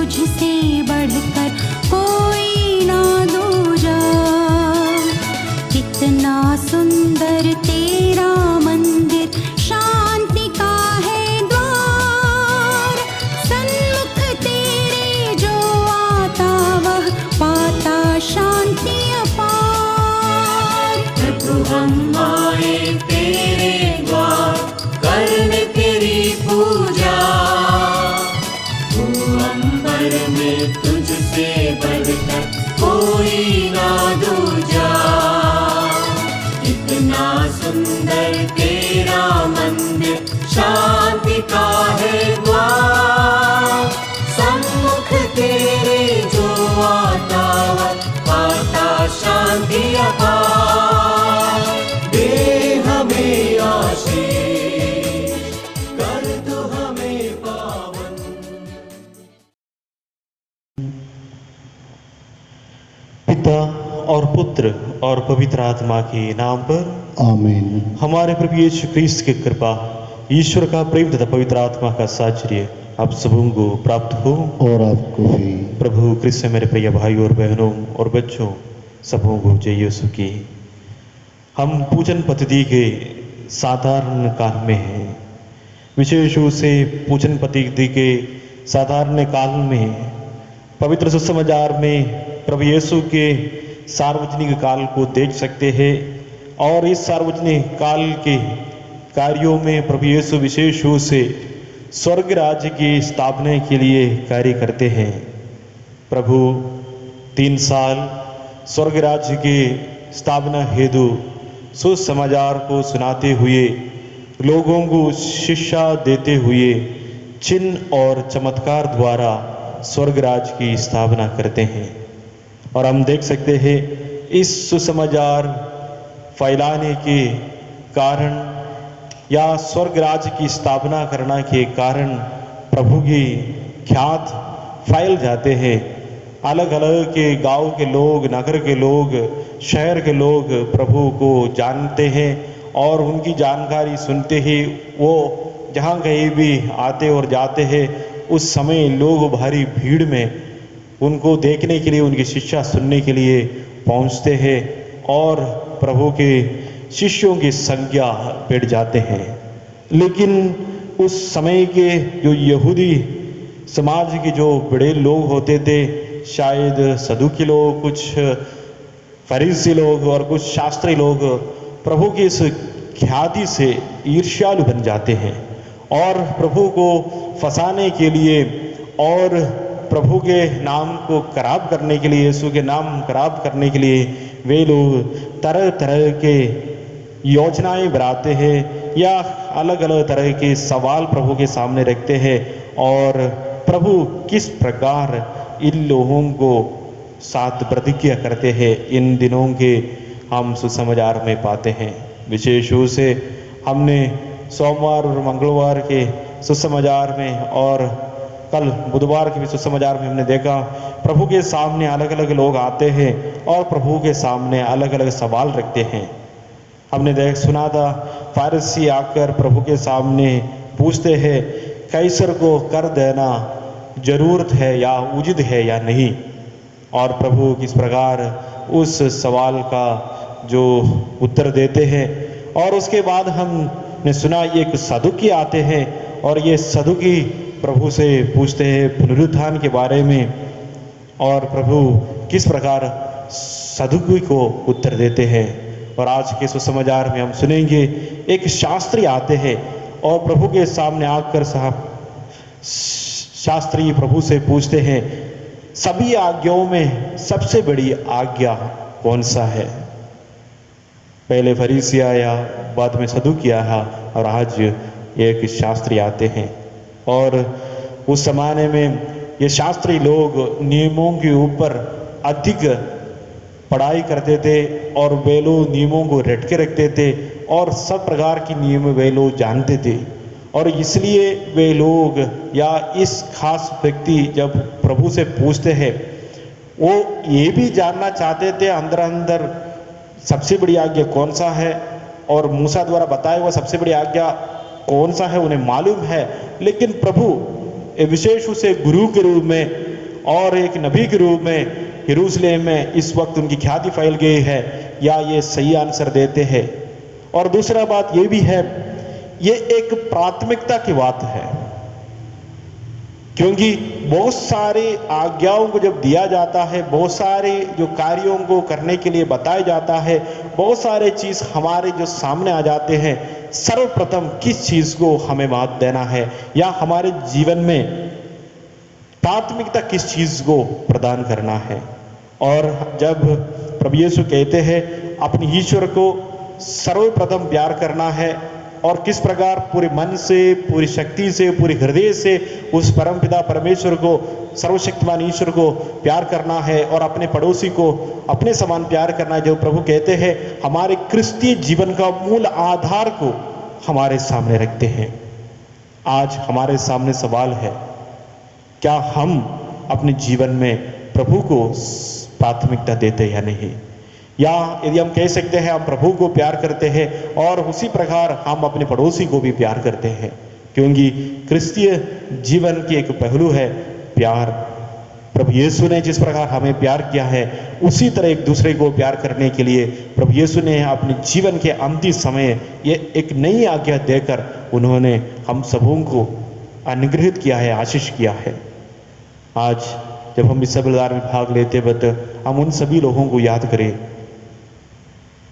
तुझसे बढ़कर कोई ना दूजा। कितना सुंदर तेरा मंदिर, शांति का है द्वार। सन्मुख तेरे जो आता वह पाता शांति अपार। प्रभु हम आए तेरे द्वार, करने तेरी पूजा। तू अंबर में तुझसे बढ़कर कोई ना दूजा। कितना सुंदर तेरा मंदिर, शांति का है द्वार। सम्मुख तेरे जो आता वह पाता शांति अपार। दे हमें आशीष, कर तू हमें पावन। पिता और पुत्र और पवित्र आत्मा के नाम पर आमीन। हमारे प्रभु यीशु ख्रीस्त की कृपा, ईश्वर का प्रेम तथा पवित्र आत्मा का साहचर्य आप सबों को प्राप्त हो। और आपको भी। प्रभु क्रिस्त से मेरे प्रिय भाइयों और बहनों और बच्चों सबों को जय यीशु की। हम पूजन पद्धति के साधारण काल में हैं। विशेष रूप से पूजन पद्धति के साधारण काल में पवित्र सुसमाचार में प्रभु यीशु के सार्वजनिक काल को देख सकते हैं। और इस सार्वजनिक काल के कार्यों में प्रभु यीशु विशेष रूप से स्वर्ग राज्य की स्थापना के लिए कार्य करते हैं। प्रभु 3 साल स्वर्ग राज्य की स्थापना हेतु सुसमाचार को सुनाते हुए, लोगों को शिक्षा देते हुए चिन्ह और चमत्कार द्वारा स्वर्ग राज्य की स्थापना करते हैं। और हम देख सकते हैं इस सुसमाचार फैलाने के कारण या स्वर्ग राज्य की स्थापना करने के कारण प्रभु की ख्यात फैल जाते हैं। अलग अलग के गांव के लोग, नगर के लोग, शहर के लोग प्रभु को जानते हैं और उनकी जानकारी सुनते ही वो जहाँ कहीं भी आते और जाते हैं, उस समय लोग भारी भीड़ में उनको देखने के लिए, उनकी शिक्षा सुनने के लिए पहुँचते हैं और प्रभु के शिष्यों की संख्या बढ़ जाते हैं। लेकिन उस समय के जो यहूदी समाज के जो बड़े लोग होते थे, शायद सदूकी लोग, कुछ फरीसी लोग और कुछ शास्त्री लोग प्रभु की इस ख्याति से ईर्ष्यालु बन जाते हैं और प्रभु को फंसाने के लिए और प्रभु के नाम को खराब करने के लिए, यीशु के नाम खराब करने के लिए वे लोग तरह तरह के योजनाएं बनाते हैं या अलग अलग तरह के सवाल प्रभु के सामने रखते हैं और प्रभु किस प्रकार इन लोगों को साथ प्रतिज्ञा करते हैं, इन दिनों के हम सुसमाचार में पाते हैं। विशेष रूप से हमने सोमवार और मंगलवार के सुसमाचार में और कल बुधवार के भी सुसमाचार में हमने देखा प्रभु के सामने अलग अलग लोग आते हैं और प्रभु के सामने अलग अलग सवाल रखते हैं। हमने सुना था फारसी आकर प्रभु के सामने पूछते हैं कैसर को कर देना जरूरत है या उचित है या नहीं, और प्रभु किस प्रकार उस सवाल का जो उत्तर देते हैं। और उसके बाद हमने सुना एक सदुकी आते हैं और ये सदुकी प्रभु से पूछते हैं पुनरुत्थान के बारे में और प्रभु किस प्रकार सदुकी को उत्तर देते हैं। और आज के सुसमाचार में हम सुनेंगे एक शास्त्री आते हैं और प्रभु के सामने आकर शास्त्री प्रभु से पूछते हैं सभी आज्ञाओं में सबसे बड़ी आज्ञा कौन सा है। पहले फरीसी आया, बाद में सदूकी आया और आज एक शास्त्री आते हैं। और उस जमाने में ये शास्त्री लोग नियमों के ऊपर अधिक पढ़ाई करते थे और वे लोग नियमों को रट के रखते थे और सब प्रकार की नियम वे लोग जानते थे। और इसलिए वे लोग या इस खास व्यक्ति जब प्रभु से पूछते हैं वो ये भी जानना चाहते थे अंदर अंदर सबसे बड़ी आज्ञा कौन सा है और मूसा द्वारा बताया हुआ सबसे बड़ी आज्ञा कौन सा है उन्हें मालूम है। लेकिन प्रभु विशेष रूप से गुरु के रूप में और एक नबी के रूप में यरूशलेम में इस वक्त उनकी ख्याति फैल गई है, या ये सही आंसर देते हैं। और दूसरा बात ये भी है, ये एक प्राथमिकता की बात है, क्योंकि बहुत सारे आज्ञाओं को जब दिया जाता है, बहुत सारे जो कार्यों को करने के लिए बताया जाता है, बहुत सारे चीज हमारे जो सामने आ जाते हैं, सर्वप्रथम किस चीज को हमें महत्व देना है, या हमारे जीवन में प्राथमिकता किस चीज को प्रदान करना है। और जब प्रभु यीशु कहते हैं अपने ईश्वर को सर्वप्रथम प्यार करना है, और किस प्रकार पूरे मन से, पूरी शक्ति से, पूरे हृदय से उस परमपिता परमेश्वर को, सर्वशक्तिमान ईश्वर को प्यार करना है, और अपने पड़ोसी को अपने समान प्यार करना है, जो प्रभु कहते हैं हमारे क्रिस्तीय जीवन का मूल आधार को हमारे सामने रखते हैं। आज हमारे सामने सवाल है, क्या हम अपने जीवन में प्रभु को प्राथमिकता देते या नहीं? या यदि हम कह सकते हैं हम प्रभु को प्यार करते हैं और उसी प्रकार हम अपने पड़ोसी को भी प्यार करते हैं, क्योंकि क्रिस्तीय जीवन की एक पहलू है प्यार। प्रभु यीशु ने जिस प्रकार हमें प्यार किया है, उसी तरह एक दूसरे को प्यार करने के लिए प्रभु यीशु ने अपने जीवन के अंतिम समय ये एक नई आज्ञा देकर उन्होंने हम सबों को अनुग्रहित किया है, आशीष किया है। आज जब हम इस बलिदान में भाग लेते वक्त हम उन सभी लोगों को याद करें,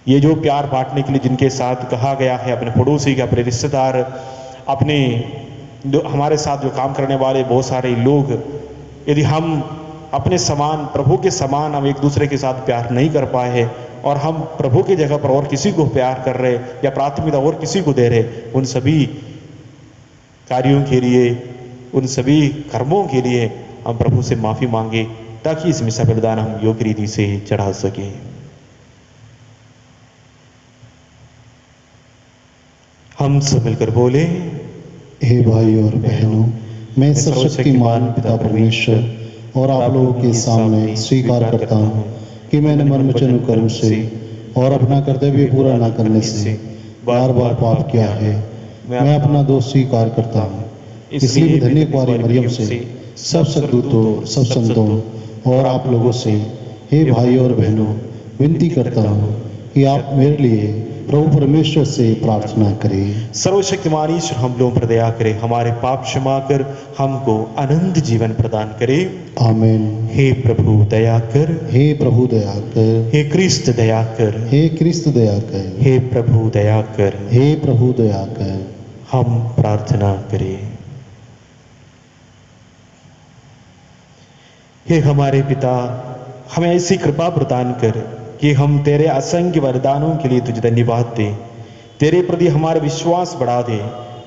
ये जो प्यार बांटने के लिए जिनके साथ कहा गया है, अपने पड़ोसी के, अपने रिश्तेदार, अपने हमारे साथ जो काम करने वाले बहुत सारे लोग, यदि हम अपने समान, प्रभु के समान हम एक दूसरे के साथ प्यार नहीं कर पाए हैं, और हम प्रभु की जगह पर और किसी को प्यार कर रहे या प्राथमिकता और किसी को दे रहे, उन सभी कार्यों के लिए, उन सभी कर्मों के लिए हम प्रभु से माफी मांगे, ताकि इस मिसा बलिदान हम योग्य रीति से चढ़ा सके। हम सब मिलकर बोले, हे भाई और बहनों, मैं सर्वशक्तिमान पिता परमेश्वर और आप लोगों के सामने स्वीकार करता हूँ कि मैंने मन वचन कर्म से और अपना कर्तव्य पूरा न करने से बार बार पाप किया है। मैं अपना दोष स्वीकार करता हूँ। इसलिए धन्य कुंवारी मरियम से, सब सद्दूतों, सब संतों और आप लोगों से, हे भाई और बहनों, विनती करता हूँ कि आप मेरे लिए प्रभु परमेश्वर से प्रार्थना करें। सर्वशक्तिमान ईश्वर हम लोगों पर दया करे, हमारे पाप क्षमा कर हमको अनंत जीवन प्रदान करे। आमीन। हे प्रभु दया कर, हे प्रभु दया कर, हे क्रिस्त दया कर, हे क्रिस्त दया कर, हे प्रभु दया कर, हे प्रभु दया कर। हम प्रार्थना करें। हे हमारे पिता, हमें ऐसी कृपा प्रदान कर कि हम तेरे असंख्य वरदानों के लिए तुझे धन्यवाद दें, तेरे प्रति हमारा विश्वास बढ़ा दे,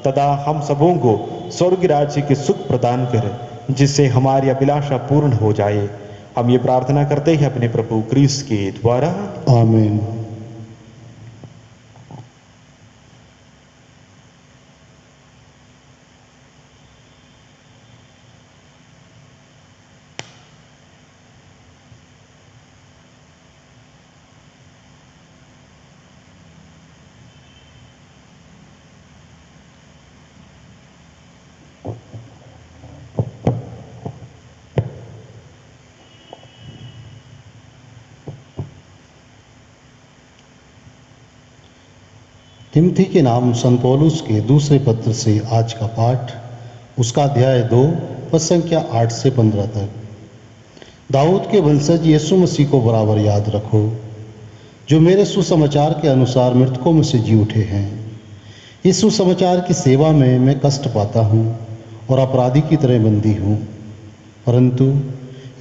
तथा हम सबों को स्वर्ग राज्य के सुख प्रदान कर, जिससे हमारी अभिलाषा पूर्ण हो जाए। हम ये प्रार्थना करते हैं अपने प्रभु क्रिस्त के द्वारा। आमीन। तिमोथी के नाम संत पौलुस के दूसरे पत्र से आज का पाठ, उसका अध्याय 2 पद संख्या 8 से 15 तक। दाऊद के वंशज यीशु मसीह को बराबर याद रखो, जो मेरे सुसमाचार के अनुसार मृतकों में से जी उठे हैं। इस सुसमाचार की सेवा में मैं कष्ट पाता हूँ और अपराधी की तरह बंदी हूँ, परंतु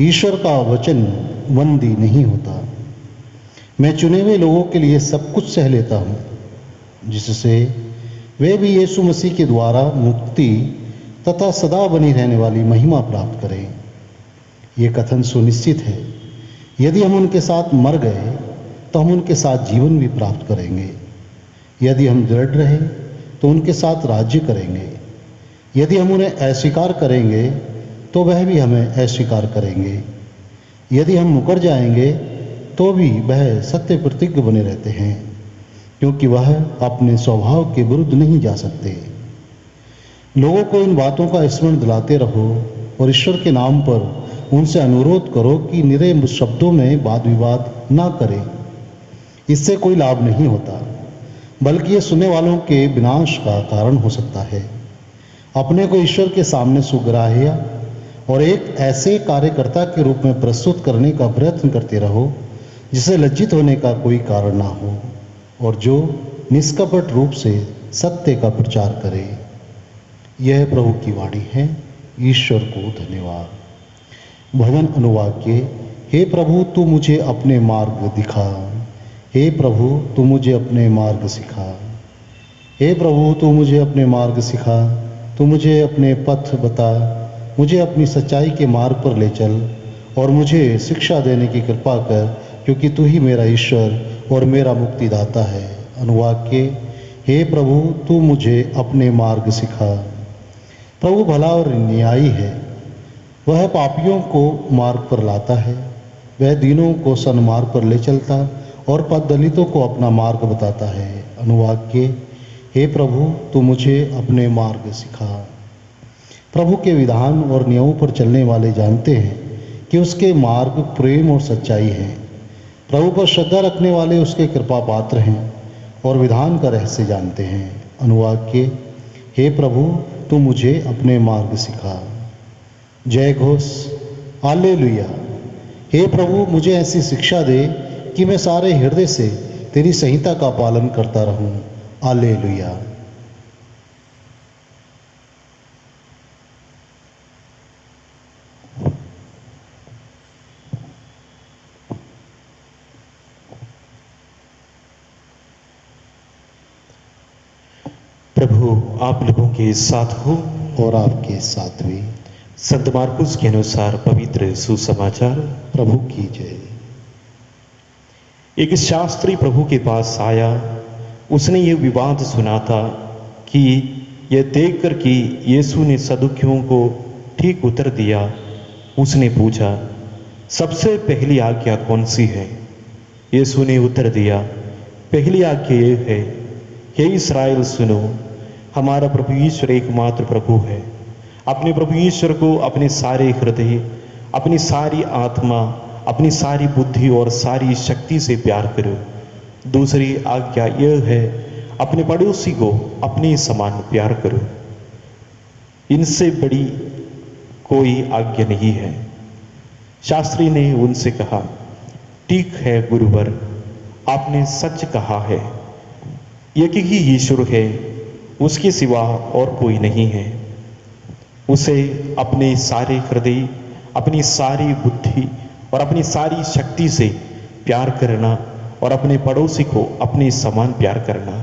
ईश्वर का वचन बंदी नहीं होता। मैं चुने हुए लोगों के लिए सब कुछ सह लेता हूँ, जिससे वे भी यीशु मसीह के द्वारा मुक्ति तथा सदा बनी रहने वाली महिमा प्राप्त करें। ये कथन सुनिश्चित है, यदि हम उनके साथ मर गए तो हम उनके साथ जीवन भी प्राप्त करेंगे। यदि हम दृढ़ रहे तो उनके साथ राज्य करेंगे। यदि हम उन्हें अस्वीकार करेंगे तो वह भी हमें अस्वीकार करेंगे। यदि हम मुकर जाएंगे तो भी वह सत्य प्रतिज्ञ बने रहते हैं, क्योंकि वह अपने स्वभाव के विरुद्ध नहीं जा सकते। लोगों को इन बातों का स्मरण दिलाते रहो और ईश्वर के नाम पर उनसे अनुरोध करो कि निरे शब्दों में वाद विवाद ना करें। इससे कोई लाभ नहीं होता, बल्कि ये सुनने वालों के विनाश का कारण हो सकता है। अपने को ईश्वर के सामने सुग्राह्य और एक ऐसे कार्यकर्ता के रूप में प्रस्तुत करने का प्रयत्न करते रहो जिसे लज्जित होने का कोई कारण ना हो और जो निष्कपट रूप से सत्य का प्रचार करे। यह प्रभु की वाणी है। ईश्वर को धन्यवाद। भजन अनुवाक्य। हे प्रभु तू मुझे अपने मार्ग दिखा, हे प्रभु तू मुझे अपने मार्ग सिखा। हे प्रभु तू मुझे अपने मार्ग सिखा, तू मुझे अपने पथ बता, मुझे अपनी सच्चाई के मार्ग पर ले चल और मुझे शिक्षा देने की कृपा कर, क्योंकि तू ही मेरा ईश्वर और मेरा मुक्तिदाता है। अनुवाक्य। हे प्रभु तू मुझे अपने मार्ग सिखा। प्रभु भला और न्यायी है, वह पापियों को मार्ग पर लाता है, वह दीनों को सन्मार्ग पर ले चलता और पथदलितों को अपना मार्ग बताता है। अनुवाक्य। हे प्रभु तू मुझे अपने मार्ग सिखा। प्रभु के विधान और नियमों पर चलने वाले जानते हैं कि उसके मार्ग प्रेम और सच्चाई है। प्रभु पर श्रद्धा रखने वाले उसके कृपा पात्र हैं और विधान का रहस्य जानते हैं। अनुवाक्य। हे प्रभु तू मुझे अपने मार्ग सिखा। जय घोष। हालेलुया। हे प्रभु मुझे ऐसी शिक्षा दे कि मैं सारे हृदय से तेरी संहिता का पालन करता रहूं। हालेलुया। प्रभु आप लोगों के साथ हो और आपके साथ भी। संत मार्कुस के अनुसार पवित्र सुसमाचार। प्रभु की जय। एक शास्त्री प्रभु के पास आया। उसने ये विवाद सुना था कि यह देखकर कि यीशु ने सदुकियों को ठीक उत्तर दिया, उसने पूछा, सबसे पहली आज्ञा कौन सी है? यीशु ने उत्तर दिया, पहली आज्ञा ये है, हे इस्राएल सुनो, हमारा प्रभु ईश्वर एकमात्र प्रभु है। अपने प्रभु ईश्वर को अपने सारे हृदय, अपनी सारी आत्मा, अपनी सारी बुद्धि और सारी शक्ति से प्यार करो। दूसरी आज्ञा यह है, अपने पड़ोसी को अपने समान प्यार करो। इनसे बड़ी कोई आज्ञा नहीं है। शास्त्री ने उनसे कहा, ठीक है गुरुवर, आपने सच कहा है। एक ही ईश्वर है, उसके सिवा और कोई नहीं है। उसे अपने सारे हृदय, अपनी सारी बुद्धि और अपनी सारी शक्ति से प्यार करना और अपने पड़ोसी को अपने समान प्यार करना,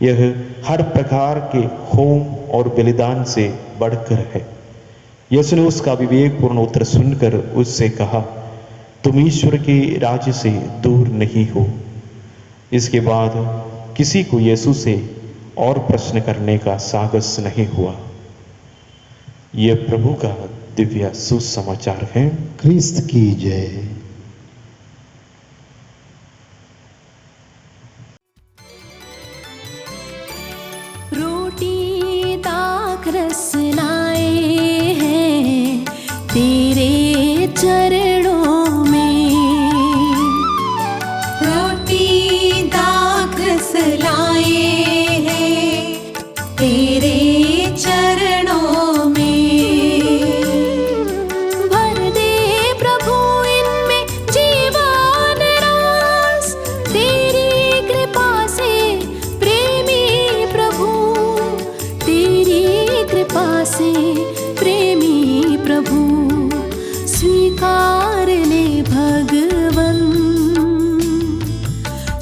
यह हर प्रकार के होम और बलिदान से बढ़कर है। यीशु ने उसका विवेकपूर्ण उत्तर सुनकर उससे कहा, तुम ईश्वर के राज्य से दूर नहीं हो। इसके बाद किसी को यीशु से और प्रश्न करने का साहस नहीं हुआ। यह प्रभु का दिव्य सुसमाचार है। क्रिस्त की जय। रोटी दाख रस लाए हैं तेरे चरणों में, रोटी दाख रस लाए हैं तेरे चरणों में। भर दे प्रभु इनमें जीवन रस, तेरी कृपा से प्रेमी प्रभु, तेरी कृपा से प्रेमी प्रभु। स्वीकार ले भगवन,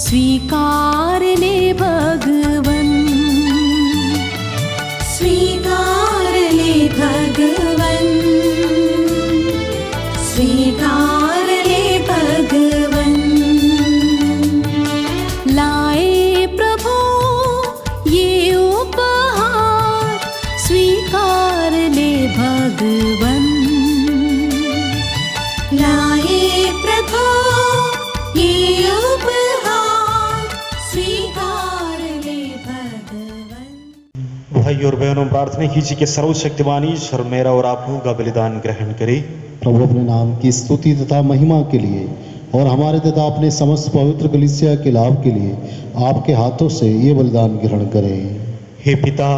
स्वीकार ले भगवन, स्वीकार ले भगवन, स्वीकार ले भगवन। लाए प्रभु ये उपहार, स्वीकार ले भगवन। लाए प्रभु ये उपहार, स्वीकार ले भगवन। भाई और बहनों, प्रार्थना कीजिए कि सर्वशक्तिमान ईश्वर मेरा और आप लोगों का बलिदान ग्रहण करे। प्रभु अपने नाम की स्तुति तथा महिमा के लिए और हमारे तथा अपने समस्त पवित्र कलीसिया के लाभ के लिए आपके हाथों से ये बलिदान ग्रहण करें। हे पिता,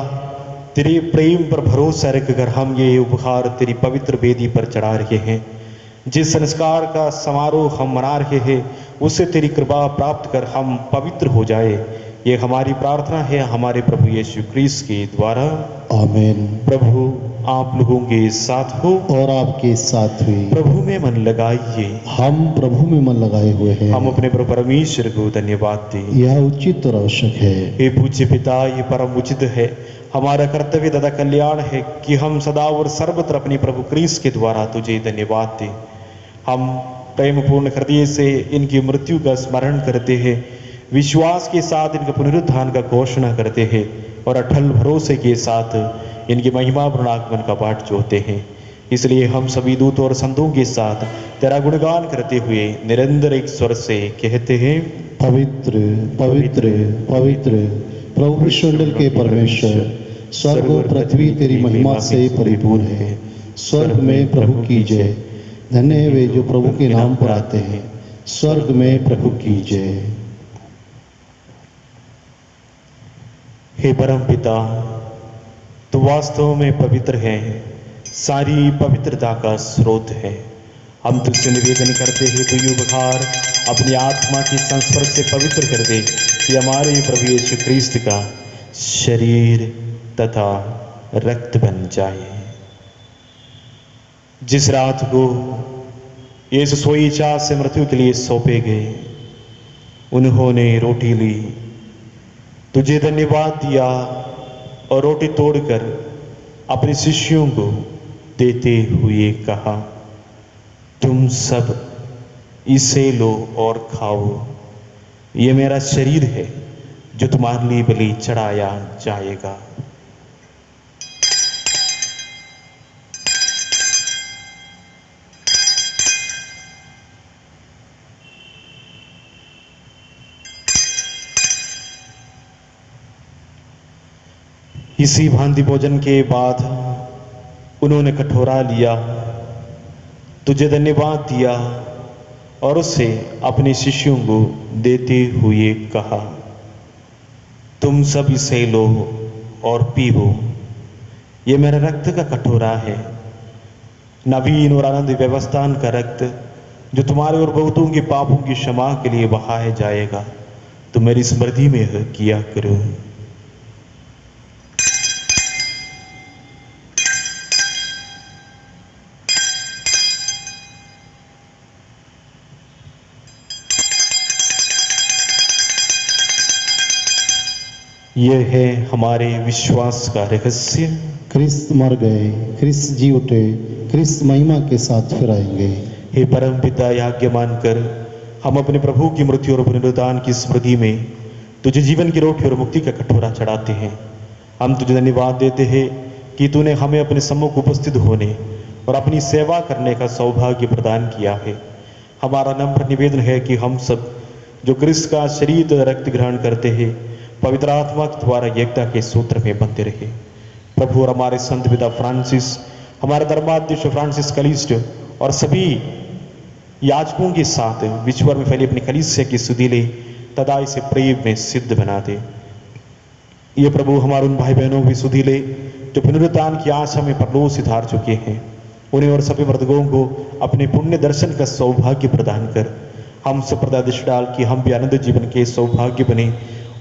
तेरे प्रेम पर भरोसा रखकर हम ये उपहार तेरी पवित्र वेदी पर चढ़ा रहे हैं। जिस संस्कार का समारोह हम मना रहे हैं उससे तेरी कृपा प्राप्त कर हम पवित्र हो जाए, ये हमारी प्रार्थना है हमारे प्रभु यीशु क्रिस्त के द्वारा। आमीन। प्रभु आप लोगों के साथ हो और आपके साथ हुई। प्रभु में मन लगाइए। हम प्रभु में मन लगाए हुए हैं। हम अपने प्रभु परमेश्वर को धन्यवाद दें। यह उचित और आवश्यक है। हे पूज्य पिता, ये परम उचित है, हमारा कर्तव्य तथा कल्याण है कि हम सदा और सर्वत्र अपने प्रभु क्रिस्त के द्वारा तुझे धन्यवाद दें। हम प्रेम पूर्ण हृदय से इनकी मृत्यु का स्मरण करते हैं, विश्वास के साथ इनके पुनरुत्थान का घोषणा करते हैं और अटल भरोसे के साथ इनकी महिमा पूर्ण आगमन का पाठ जोते हैं। इसलिए हम सभी दूतों और संतों के साथ तेरा गुणगान करते हुए निरंतर एक स्वर से कहते हैं, पवित्र पवित्र पवित्र प्रभु विश्वमंडल के परमेश्वर, स्वर्ग और पृथ्वी तेरी महिमा से परिपूर्ण है। स्वर्ग में प्रभु की जय। धन्य है वे जो प्रभु के नाम पर आते हैं। स्वर्ग में प्रभु की जय। हे परम पिता, तू वास्तव में पवित्र है, सारी पवित्रता का स्रोत है। हम तुझसे निवेदन करते हैं तू ये उपहार अपनी आत्मा के संस्पर्श से पवित्र कर दे कि हमारे प्रभु यीशु क्रिस्त का शरीर तथा रक्त बन जाए। जिस रात को यीशु सोई चाह से मृत्यु के लिए सौंपे गए, उन्होंने रोटी ली, तुझे धन्यवाद दिया और रोटी तोड़कर अपने शिष्यों को देते हुए कहा, तुम सब इसे लो और खाओ, ये मेरा शरीर है जो तुम्हारे लिए बलि चढ़ाया जाएगा। इसी भांति भोजन के बाद उन्होंने कटोरा लिया, तुझे धन्यवाद दिया और उसे अपने शिष्यों को देते हुए कहा, तुम सब इसे लो और पीवो, ये मेरा रक्त का कटोरा है, नवीन और आनंद व्यवस्थान का रक्त जो तुम्हारे और बहुतों के पापों की क्षमा के लिए बहाया जाएगा। तुम मेरी स्मृति में यह किया करो। यह है हमारे विश्वास का रहस्य। क्रिस्त मर गए, क्रिस्त जी उठे, क्रिस्त महिमा के साथ फिर आएंगे। हे परम पिता, आज्ञा मानकर हम अपने प्रभु की मृत्यु और पुनरुत्थान की स्मृति में तुझे जीवन की रोटी और मुक्ति का कटोरा चढ़ाते हैं। हम तुझे धन्यवाद देते हैं कि तूने हमें अपने सम्मुख उपस्थित होने और अपनी सेवा करने का सौभाग्य प्रदान किया है। हमारा नम्र निवेदन है कि हम सब जो क्रिस्त का शरीर तथा रक्त ग्रहण करते हैं, पवित्र आत्मा के द्वारा एकता के सूत्र में बंधे रहे। प्रभु और हमारे संत पिता फ्रांसिस, हमारे धर्माध्यक्ष फ्रांसिस कलिस्ट और सभी याजकों के साथ विश्व में फैली अपनी कलीसिया की सुधीले तथा इसे प्रेम में सिद्ध बना दे। ये प्रभु हमारे उन भाई बहनों की सुधीले जो पुनरुत्थान की आशा में परलोक से धार चुके हैं, उन्हें और सभी मर्दों को अपने पुण्य दर्शन का सौभाग्य प्रदान कर हम सब प्रदादिश डाल कि हम भी आनंद जीवन के सौभाग्य बने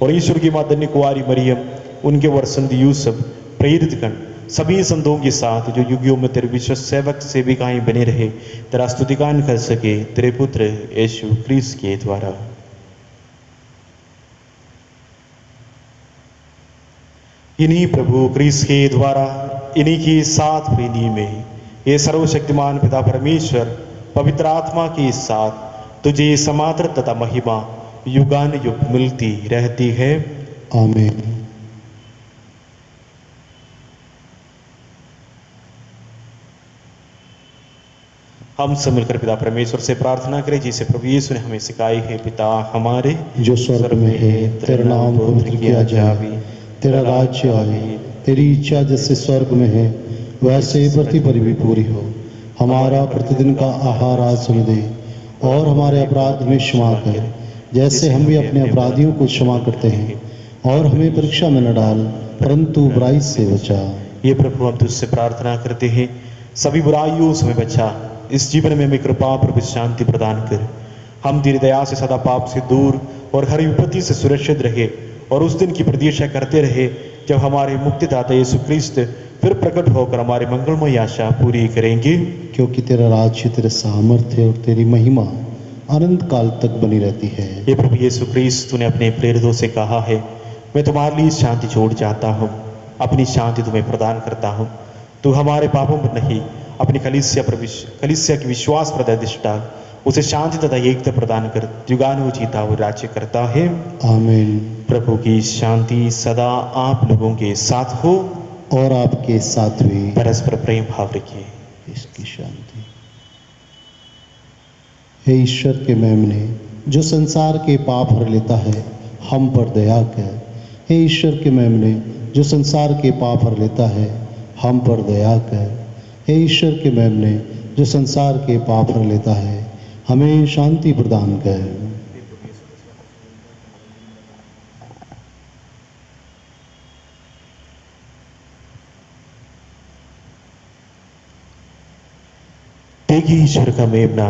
और ईश्वर की मां धन्य कुंवारी मरियम, उनके वर संत यूसुफ, प्रेरित गण, सभी संतों के साथ जो युगियों में तेरे विश्व सेवक सेविकाएं बने रहे, तेरा स्तुतिगान कर सके तेरे पुत्र यीशु क्रिस्त के द्वारा। इन्हीं प्रभु क्रिस्त के द्वारा, इन्हीं के साथ प्रेमी में ये सर्वशक्तिमान पिता परमेश्वर पवित्र आत्मा के साथ तुझे समादर तथा महिमा युगान युग मिलती रहती है। आमीन। हम सब मिलकर पिता परमेश्वर से प्रार्थना करें जिसे प्रभु यीशु ने हमें सिखाई है। पिता हमारे जो स्वर्ग में है, तेरा नाम पवित्र किया जाए, तेरा राज्य आए, तेरी इच्छा जैसे स्वर्ग में है वैसे ही पृथ्वी पर भी पूरी हो। हमारा प्रतिदिन का आहार आज हमें दे, और हमारे अपराध में क्षमा कर, जैसे हम भी अपने अपराधियों को क्षमा करते हैं, और हमें परीक्षा में न डाल, परंतु बुराई से बचा। ये प्रभु हम तुझसे प्रार्थना करते हैं, सभी बुराइयों से हमें बचा, इस जीवन में हमें कृपा प्रभु शांति प्रदान कर। हम तेरी दया से सदा पाप से दूर और हर विपत्ति से सुरक्षित रहे, और उस दिन की प्रतीक्षा करते रहे जब हमारे मुक्तिदाता यीशु ख्रिस्त फिर प्रकट होकर हमारी मंगलमय आशा पूरी करेंगे। क्योंकि तेरा राज्य, तेरे सामर्थ्य और तेरी महिमा अनंत काल तक बनी रहती है। ये प्रभु यीशु ख्रिस्त, तूने अपने प्रेरितों से कहा है, मैं तुम्हारे लिए शांति छोड़ जाता हूँ, अपनी शांति तुम्हें प्रदान करता हूँ। तू हमारे पापों पर नहीं, अपनी कलीसिया की विश्वास पर दृष्टि डाल, उसे शांति तथा एकता प्रदान कर, युगानु जीता हुआ राज्य करता है। आमीन। प्रभु की शांति सदा आप लोगों के साथ हो, और आपके साथ भी परस्पर प्रेम भाव रखिए। इसकी शांति। हे ईश्वर के मेमने, जो संसार के पाप हर लेता है, हम पर दया कर। हे ईश्वर के मेमने, जो संसार के पाप हर लेता है, हम पर दया कर। हे ईश्वर के मेमने, जो संसार के पाप हर लेता है, हमें शांति प्रदान कर। देखिए ईश्वर का मेमना,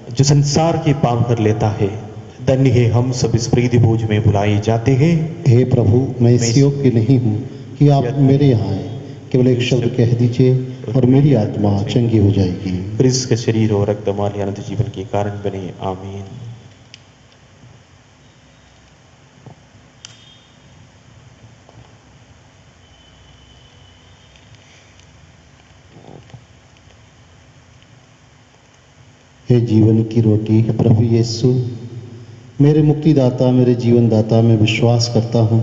जो संसार के पाप कर लेता है, धन्य है हम सब इस प्रीति भोज में बुलाए जाते हैं। हे प्रभु, मैं इस योग्य नहीं हूँ कि आप मेरे यहाँ आए, केवल एक शब्द कह दीजिए और मेरी आत्मा चंगी हो जाएगी। क्रिस्त का शरीर और रक्त हमारे अनंत जीवन के कारण बने। आमीन। हे जीवन की रोटी प्रभु यीशु, मेरे मुक्तिदाता, मेरे जीवन दाता, मैं विश्वास करता हूँ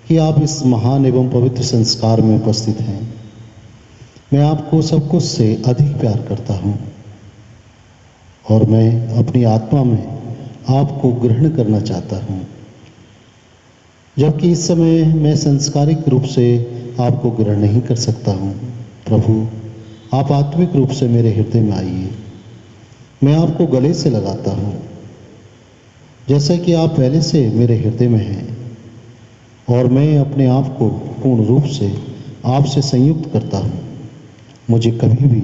कि आप इस महान एवं पवित्र संस्कार में उपस्थित हैं। मैं आपको सब कुछ से अधिक प्यार करता हूँ, और मैं अपनी आत्मा में आपको ग्रहण करना चाहता हूँ। जबकि इस समय मैं संस्कारिक रूप से आपको ग्रहण नहीं कर सकता हूँ। प्रभु, आप आत्मिक रूप से मेरे हृदय में आइए। मैं आपको गले से लगाता हूँ, जैसा कि आप पहले से मेरे हृदय में हैं, और मैं अपने आप को पूर्ण रूप से आपसे संयुक्त करता हूँ। मुझे कभी भी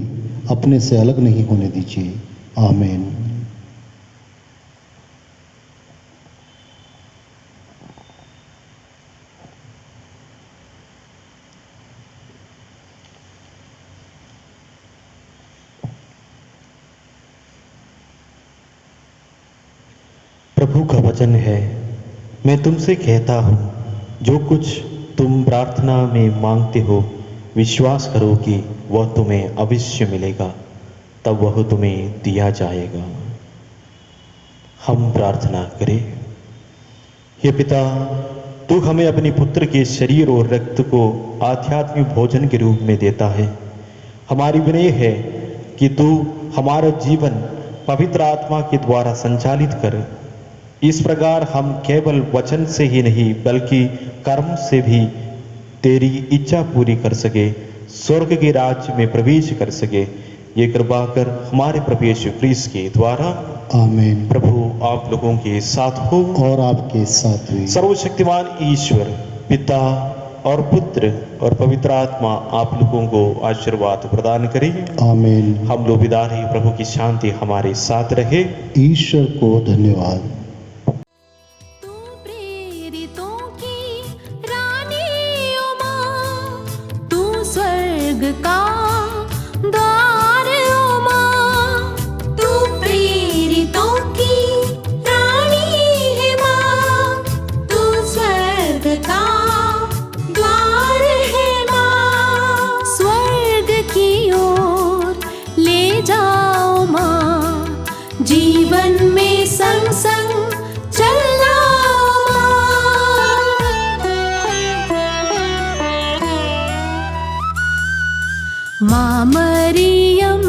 अपने से अलग नहीं होने दीजिए। आमीन। प्रभु का वचन है, मैं तुमसे कहता हूँ, जो कुछ तुम प्रार्थना में मांगते हो, विश्वास करो कि वह तुम्हें अवश्य मिलेगा, तब वह तुम्हें दिया जाएगा। हम प्रार्थना करें। हे पिता, तू हमें अपने पुत्र के शरीर और रक्त को आध्यात्मिक भोजन के रूप में देता है। हमारी विनय है कि तू हमारा जीवन पवित्र आत्मा के द्वारा संचालित कर। इस प्रकार हम केवल वचन से ही नहीं बल्कि कर्म से भी तेरी इच्छा पूरी कर सके, स्वर्ग के राज्य में प्रवेश कर सके। ये कृपा कर हमारे प्रभु यीशु ख्रीस्त के द्वारा। आमीन। प्रभु आप लोगों के साथ हो, और आपके साथ भी। सर्वशक्तिमान ईश्वर पिता और पुत्र और पवित्र आत्मा आप लोगों को आशीर्वाद प्रदान करे। आमीन। हम लोग विदा रहे, प्रभु की शांति हमारे साथ रहे। ईश्वर को धन्यवाद। तू प्रेरितों की रानी ओ माँ, तू स्वर्ग का द्वार ओ माँ। तू प्रेरितों की रानी है माँ, तू स्वर्ग का द्वार है माँ। स्वर्ग की ओर ले जाओ माँ, जीवन में संग संग चलना माँ। माँ मरियम